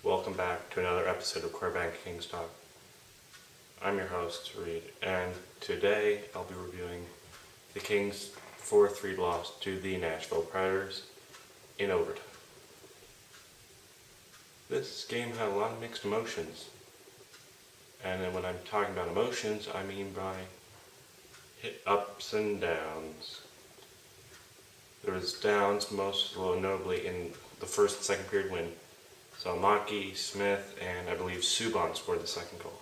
Welcome back to another episode of Quarterback Kings Talk. I'm your host, Reed, and today I'll be reviewing the Kings' 4-3 loss to the Nashville Predators in overtime. This game had a lot of mixed emotions, and then when I'm talking about emotions, I mean by ups and downs. There was downs, most notably in the first and second period when Salmaki, Smith, and I believe Subban scored the second goal.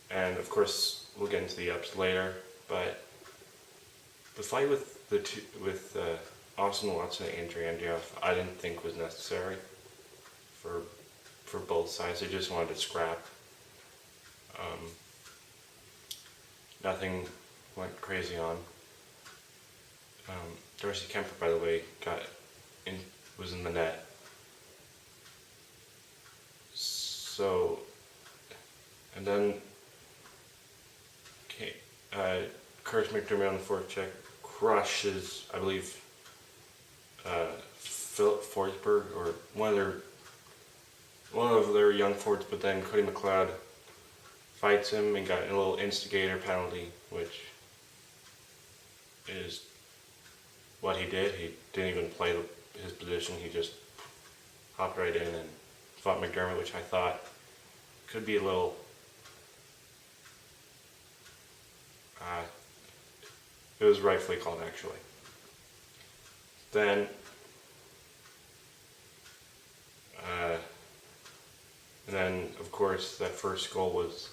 And of course, we'll get into the ups later, but the fight with Austin Watson and Andrew Andreoff, I didn't think was necessary for both sides. They just wanted to scrap. Nothing went crazy on. Darcy Kemper, by the way, was in the net. So, and then Curtis McDermott on the fourth check crushes, I believe, Philip Forsberg, or one of their young forwards, but then Cody McLeod fights him and got a little instigator penalty, which is what he did. He didn't even play his position. He just hopped right in and fought McDermott, which I thought could be a little it was rightfully called, actually. Then and then of course that first goal was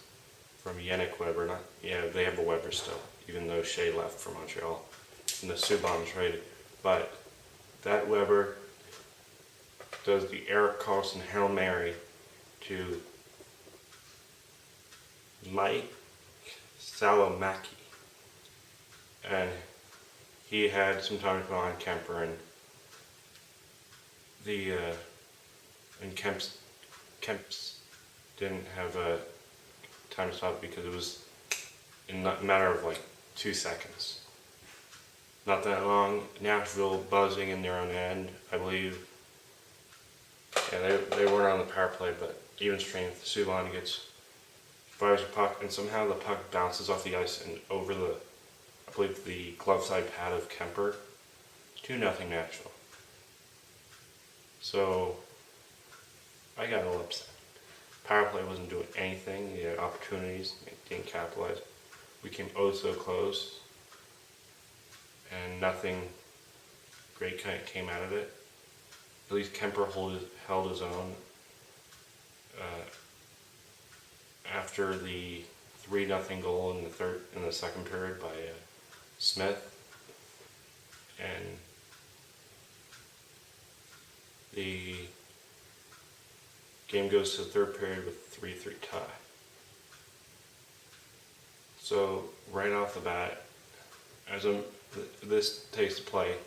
from Yannick Weber. They have a Weber still, even though Shea left for Montreal and the Subban was traded. But that Weber does the Erik Karlsson Hail Mary to Mike Salomaki. And he had some time to put on Kemper, and Kemp's didn't have time to stop because it was in a matter of like 2 seconds. Not that long. Nashville buzzing in their own end, I believe. Yeah, they weren't on the power play, but even strength. Subban fires a puck, and somehow the puck bounces off the ice and over I believe the glove side pad of Kemper. 2-0 Nashville. So I got a little upset. Power play wasn't doing anything. They had opportunities, they didn't capitalize. We came so close, and nothing great came out of it. At least Kemper held his own after the 3-0 goal in the second period by Smith, and the game goes to the third period with 3-3 tie. So right off the bat, as this takes to play,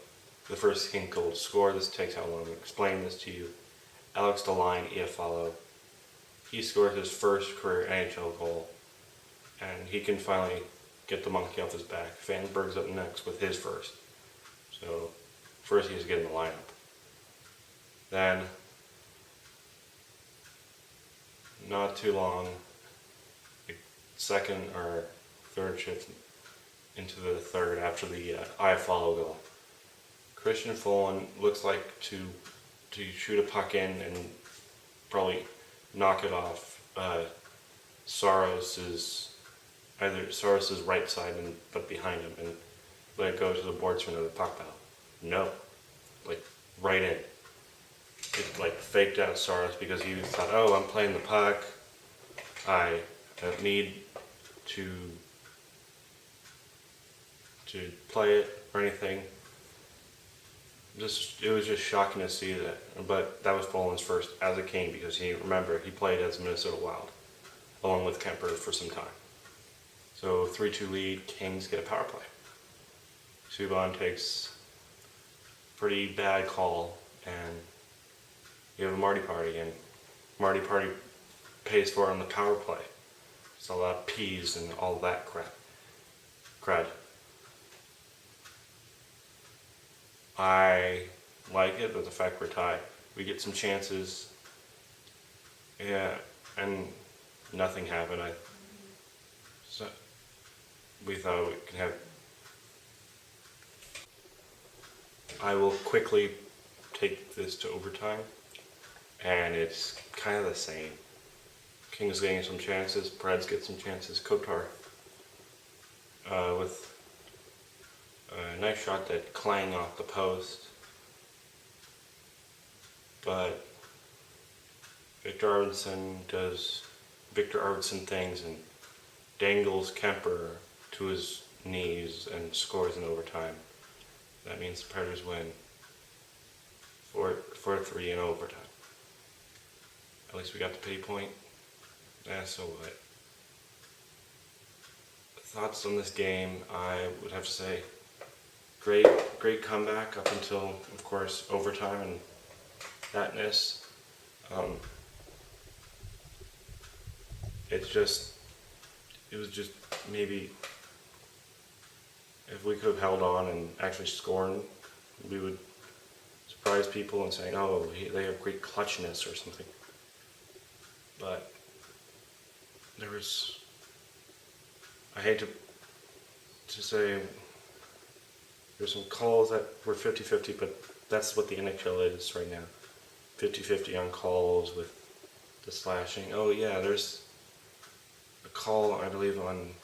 the first King goal to score. This takes how long to explain this to you. Alex Deline, Iafallo, he scored his first career NHL goal, and he can finally get the monkey off his back. Vandenberg's up next with his first. So first he has to get in the lineup. Then, not too long, the second or third shift into the third after the Iafallo goal, Christian Folin looks like to shoot a puck in and probably knock it off Saros's right side, but behind him, and let it go to the boards for another puck battle. No, like right in. It like faked out Saros because he thought, oh, I'm playing the puck. I don't need to play it or anything. It was just shocking to see that. But that was Folin's first as a King, because he played as Minnesota Wild along with Kemper for some time. So 3-2 lead, Kings get a power play. Subban takes a pretty bad call, and you have a Marty Party, and Marty Party pays for it on the power play. It's a lot of P's and all that crud. I like it, but the fact we're tied, we get some chances Yeah, and nothing happened. So we thought we could have. I will quickly take this to overtime, and it's kind of the same. Kings getting some chances, Preds get some chances. Kotar with a nice shot that clanged off the post, but Victor Arvidsson does Victor Arvidsson things and dangles Kemper to his knees and scores in overtime. That means the Predators win 4-3 in overtime. At least we got the pay point. So what? Thoughts on this game? I would have to say great comeback up until, of course, overtime and thatness. It was just maybe if we could have held on and actually scored, we would surprise people and saying, oh, they have great clutchness or something. But I hate to say, there's some calls that were 50-50, but that's what the NHL is right now. 50-50 on calls with the slashing. Oh yeah, there's a call, I believe, on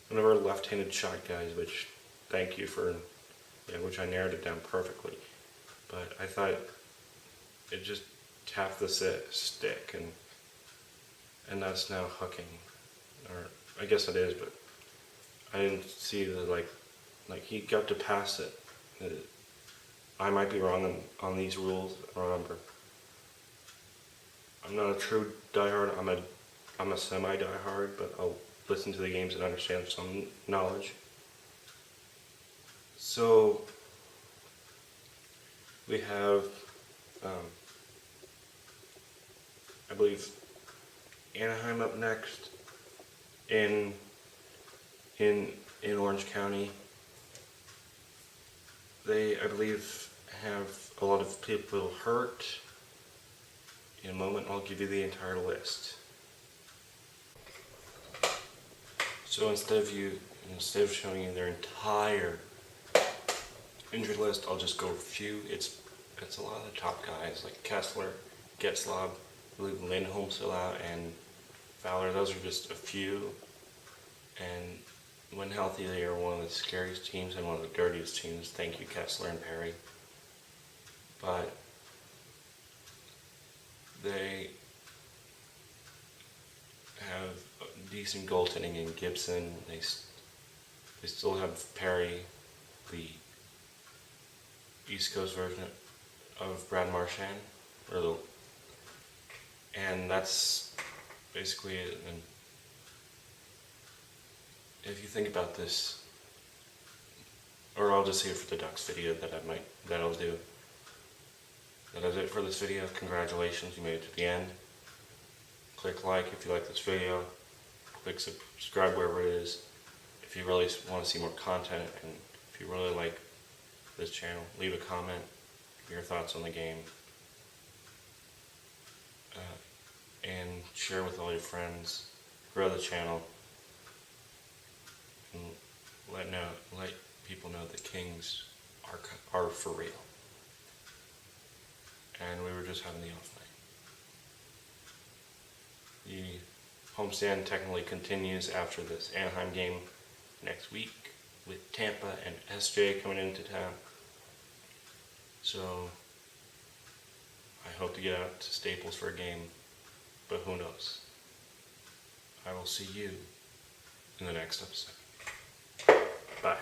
one of our left-handed shot guys, which, thank you for, which I narrowed it down perfectly. But I thought it just tapped the stick, and that's now hooking. Or I guess it is, but I didn't see the, like he got to pass it. I might be wrong on these rules, remember. I'm not a true diehard, I'm a semi-diehard, but I'll listen to the games and understand some knowledge. So we have, I believe, Anaheim up next in Orange County. They, I believe, have a lot of people hurt. In a moment, I'll give you the entire list. So instead of showing you their entire injured list, I'll just go a few. It's a lot of the top guys like Kessler, Getzlab, I believe Lindholm's still out, and Fowler. Those are just a few. And when healthy, they are one of the scariest teams and one of the dirtiest teams. Thank you, Kessler and Perry. But they have decent goaltending in Gibson. They still have Perry, the East Coast version of Brad Marchand, and that's basically it. And if you think about this, or I'll just say it for the Ducks video that I'll do. That is it for this video. Congratulations, you made it to the end. Click like if you like this video. Click subscribe wherever it is. If you really want to see more content, and if you really like this channel, leave a comment, your thoughts on the game, and share with all your friends. Grow the channel, and let people know the Kings are for real. And we were just having the off night. The homestand technically continues after this Anaheim game next week with Tampa and SJ coming into town. So I hope to get out to Staples for a game, but who knows. I will see you in the next episode. Bye.